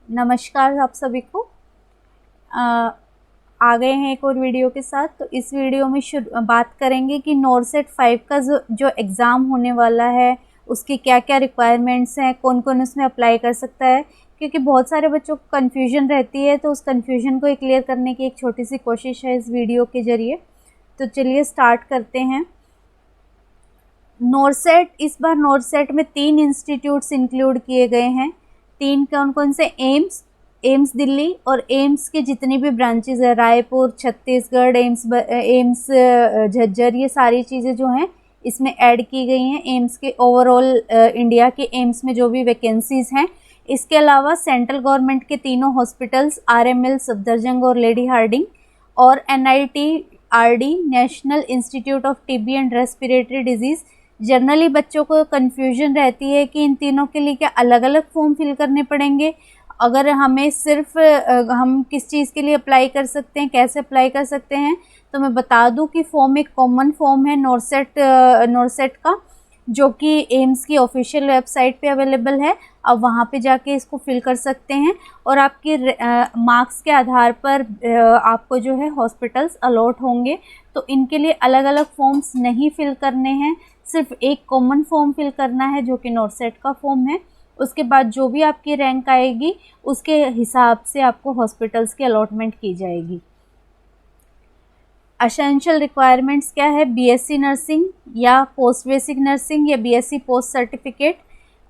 नमस्कार आप सभी को। आ गए हैं एक और वीडियो के साथ। तो इस वीडियो में बात करेंगे कि नॉरसेट 5 का जो एग्ज़ाम होने वाला है उसकी क्या क्या रिक्वायरमेंट्स हैं, कौन कौन उसमें अप्लाई कर सकता है, क्योंकि बहुत सारे बच्चों को कन्फ्यूजन रहती है। तो उस कन्फ्यूजन को क्लियर करने की एक छोटी सी कोशिश है इस वीडियो के ज़रिए। तो चलिए स्टार्ट करते हैं। नॉरसेट, इस बार नॉरसेट में 3 इंस्टीट्यूट्स इंक्लूड किए गए हैं। 3 कौन कौन से? एम्स दिल्ली और एम्स के जितनी भी ब्रांचेज है, रायपुर, छत्तीसगढ़, एम्स झज्जर, ये सारी चीज़ें जो हैं इसमें ऐड की गई हैं एम्स के ओवरऑल इंडिया के एम्स में जो भी वैकेंसीज़ हैं। इसके अलावा सेंट्रल गवर्नमेंट के तीनों हॉस्पिटल्स RML, सफदरजंग और लेडी हार्डिंग, और NITRD national institute of TB and respiratory disease. Generally बच्चों को कन्फ्यूजन रहती है कि इन तीनों के लिए क्या अलग अलग फॉर्म फिल करने पड़ेंगे, अगर हमें सिर्फ हम किस चीज़ के लिए अप्लाई कर सकते हैं, कैसे अप्लाई कर सकते हैं। तो मैं बता दूं कि फॉर्म एक कॉमन फॉर्म है नॉरसेट का, जो कि एम्स की ऑफिशियल वेबसाइट पे अवेलेबल है। अब वहाँ पे जाके इसको फिल कर सकते हैं और आपके मार्क्स के आधार पर आपको जो है हॉस्पिटल्स अलॉट होंगे। तो इनके लिए अलग अलग फॉर्म्स नहीं फिल करने हैं, सिर्फ एक कॉमन फॉर्म फिल करना है जो कि नॉरसेट का फॉर्म है। उसके बाद जो भी आपकी रैंक आएगी उसके हिसाब से आपको हॉस्पिटल्स की अलॉटमेंट की जाएगी। एसेंशियल रिक्वायरमेंट्स क्या है? BSc नर्सिंग या पोस्ट बेसिक नर्सिंग या BSc पोस्ट सर्टिफिकेट,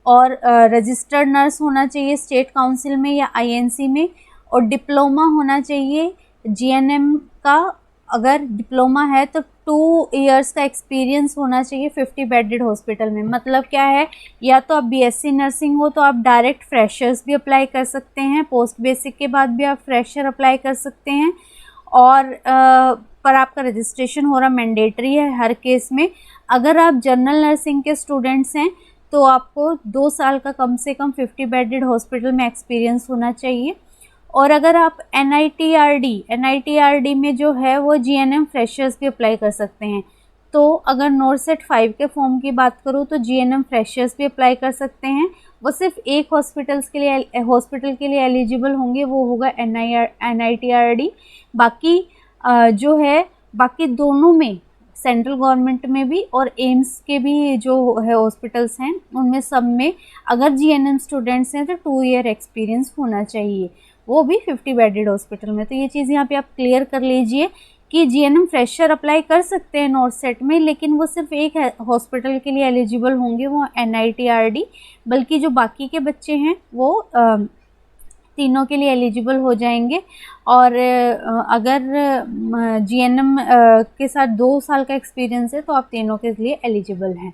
और रजिस्टर्ड नर्स होना चाहिए स्टेट काउंसिल में या INC में, और डिप्लोमा होना चाहिए GNM का। अगर डिप्लोमा है तो 2 इयर्स का एक्सपीरियंस होना चाहिए 50 बेडेड हॉस्पिटल में। मतलब क्या है, या तो आप BSc नर्सिंग हो तो आप डायरेक्ट फ्रेशर्स भी अप्लाई कर सकते हैं, पोस्ट बेसिक के बाद भी आप फ्रेशर अप्लाई कर सकते हैं, और पर आपका रजिस्ट्रेशन हो रहा मैंडेटरी है हर केस में। अगर आप जनरल नर्सिंग के स्टूडेंट्स हैं तो आपको 2 साल का कम से कम 50 बेडेड हॉस्पिटल में एक्सपीरियंस होना चाहिए। और अगर आप NITRD में जो है वो GNM फ्रेशर्स भी अप्लाई कर सकते हैं। तो अगर नॉरसेट 5 के फॉर्म की बात करूँ तो GNM फ्रेशर्स भी अप्लाई कर सकते हैं। वो सिर्फ एक हॉस्पिटल के लिए एलिजिबल होंगे, वो होगा NITRD। बाकी जो है, बाकी दोनों में, सेंट्रल गवर्नमेंट में भी और एम्स के भी जो है हॉस्पिटल्स हैं उनमें सब में अगर GNM स्टूडेंट्स हैं तो 2 ईयर एक्सपीरियंस होना चाहिए, वो भी 50 बेडेड हॉस्पिटल में। तो ये चीज़ यहाँ पे आप क्लियर कर लीजिए कि GNM फ्रेशर अप्लाई कर सकते हैं नॉरसेट में, लेकिन वो सिर्फ एक हॉस्पिटल के लिए एलिजिबल होंगे, वो NITRD। बल्कि जो बाकी के बच्चे हैं वो तीनों के लिए एलिजिबल हो जाएंगे। और अगर GNM के साथ 2 साल का एक्सपीरियंस है तो आप तीनों के लिए एलिजिबल हैं।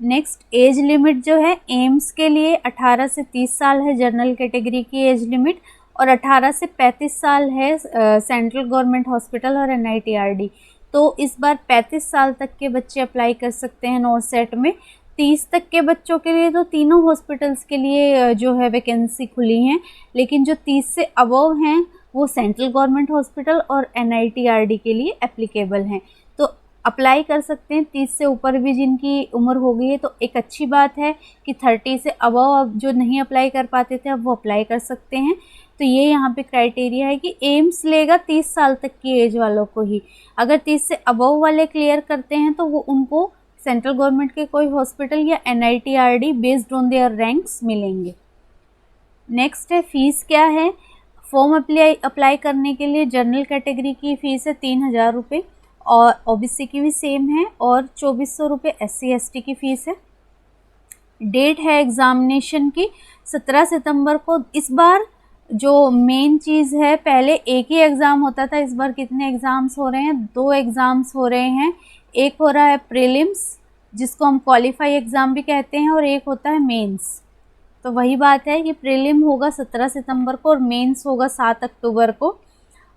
नेक्स्ट, एज लिमिट जो है एम्स के लिए 18 से 30 साल है जनरल कैटेगरी की एज लिमिट, और 18 से 35 साल है सेंट्रल गवर्नमेंट हॉस्पिटल और NITRD। तो इस बार 35 साल तक के बच्चे अप्लाई कर सकते हैं नॉरसेट में। 30 तक के बच्चों के लिए तो तीनों हॉस्पिटल्स के लिए जो है वैकेंसी खुली हैं, लेकिन जो 30 से अबव हैं वो सेंट्रल गवर्नमेंट हॉस्पिटल और NITRD के लिए एप्लीकेबल हैं। तो अप्लाई कर सकते हैं 30 से ऊपर भी जिनकी उम्र हो गई है। तो एक अच्छी बात है कि 30 से अबव अब जो नहीं अप्लाई कर पाते थे अब वो अप्लाई कर सकते हैं। तो ये यहाँ पे क्राइटेरिया है कि एम्स लेगा 30 साल तक की एज वालों को ही। अगर 30 से अबव वाले क्लियर करते हैं तो वो उनको सेंट्रल गवर्नमेंट के कोई हॉस्पिटल या NITRD based on their ranks मिलेंगे। नेक्स्ट है फीस क्या है। फॉर्म अप्लाई करने के लिए जनरल कैटेगरी की फ़ीस है 3000 रुपये, और OBC की भी सेम है, और 2400 रुपये SC ST की फ़ीस है। डेट है एग्ज़ामिनेशन की 17 सितंबर को। इस बार जो मेन चीज़ है, पहले एक ही एग्ज़ाम होता था, इस बार कितने एग्ज़ाम्स हो रहे हैं? 2 एग्ज़ाम्स हो रहे हैं। एक हो रहा है प्रीलिम्स जिसको हम क्वालिफाई एग्ज़ाम भी कहते हैं, और एक होता है मेंस। तो वही बात है कि प्रीलिम होगा 17 सितंबर को और मेंस होगा 7 अक्टूबर को।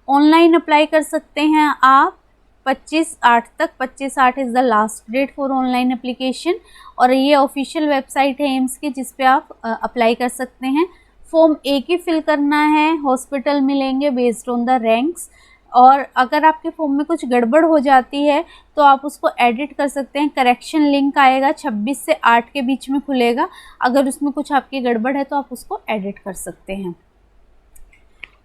ऑनलाइन अप्लाई कर सकते हैं आप 25/8 तक। 25/8 is the last date for online application, और ये ऑफिशियल वेबसाइट है एम्स की जिस पे आप अप्लाई कर सकते हैं। फॉर्म एक ही फिल करना है, हॉस्पिटल मिलेंगे बेस्ड ऑन द रैंक्स। और अगर आपके फॉर्म में कुछ गड़बड़ हो जाती है तो आप उसको एडिट कर सकते हैं। करेक्शन लिंक आएगा 26 से 8 के बीच में खुलेगा। अगर उसमें कुछ आपकी गड़बड़ है तो आप उसको एडिट कर सकते हैं।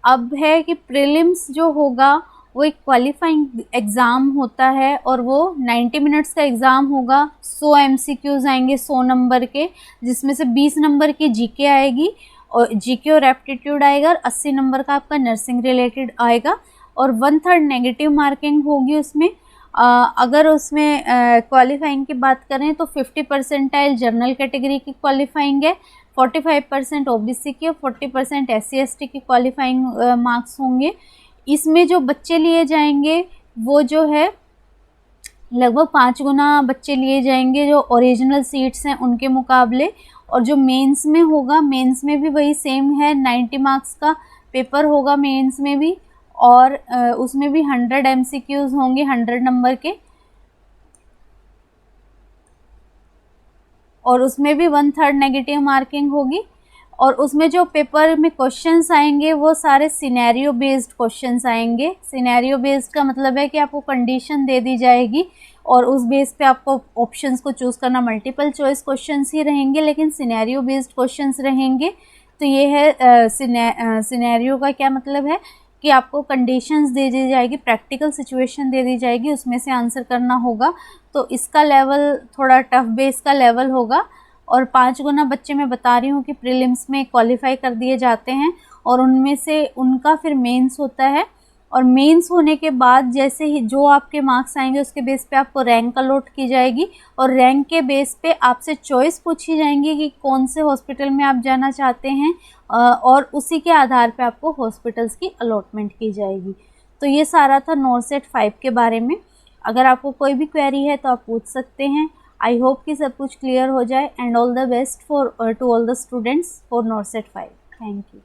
अब है कि प्रीलिम्स जो होगा वो एक क्वालिफाइंग एग्ज़ाम होता है और वो 90 मिनट्स का एग्ज़ाम होगा। 100 MCQs आएंगे 100 नंबर के, जिसमें से 20 नंबर की जीके आएगी और जीके और एप्टीट्यूड आएगा और 80 नंबर का आपका नर्सिंग रिलेटेड आएगा और 1/3 नेगेटिव मार्किंग होगी उसमें। अगर उसमें क्वालिफाइंग की बात करें तो 50 परसेंटाइल जनरल कैटेगरी की क्वालिफाइंग है, 45% OBC की और 40% SC/ST की क्वालिफाइंग मार्क्स होंगे। इसमें जो बच्चे लिए जाएंगे वो जो है लगभग 5 गुना बच्चे लिए जाएंगे जो ओरिजिनल सीट्स हैं उनके मुकाबले। और जो मेंस में होगा, मेंस में भी वही सेम है, 90 मार्क्स का पेपर होगा मेंस में भी और उसमें भी 100 MCQs होंगे 100 नंबर के और उसमें भी 1/3 नेगेटिव मार्किंग होगी। और उसमें जो पेपर में क्वेश्चंस आएंगे वो सारे सिनेरियो बेस्ड क्वेश्चंस आएंगे। सिनेरियो बेस्ड का मतलब है कि आपको कंडीशन दे दी जाएगी और उस बेस पे आपको ऑप्शंस को चूज़ करना, मल्टीपल चॉइस क्वेश्चंस ही रहेंगे लेकिन सिनेरियो बेस्ड क्वेश्चंस रहेंगे। तो ये है सिनेरियो का क्या मतलब है कि आपको कंडीशंस दे दी जाएगी, प्रैक्टिकल सिचुएशन दे दी जाएगी, उसमें से आंसर करना होगा। तो इसका लेवल थोड़ा टफ बेस का लेवल होगा और 5 गुना बच्चे मैं बता रही हूँ कि प्रीलिम्स में क्वालिफाई कर दिए जाते हैं और उनमें से उनका फिर मेंस होता है और मेंस होने के बाद जैसे ही जो आपके मार्क्स आएंगे उसके बेस पे आपको रैंक अलॉट की जाएगी और रैंक के बेस पे आपसे चॉइस पूछी जाएंगी कि कौन से हॉस्पिटल में आप जाना चाहते हैं और उसी के आधार पे आपको हॉस्पिटल्स की अलॉटमेंट की जाएगी। तो ये सारा था नॉर्सेट 5 के बारे में। अगर आपको कोई भी क्वेरी है तो आप पूछ सकते हैं। आई होप कि सब कुछ क्लियर हो जाए and all the best for to all the students for NORCET 5। Thank you.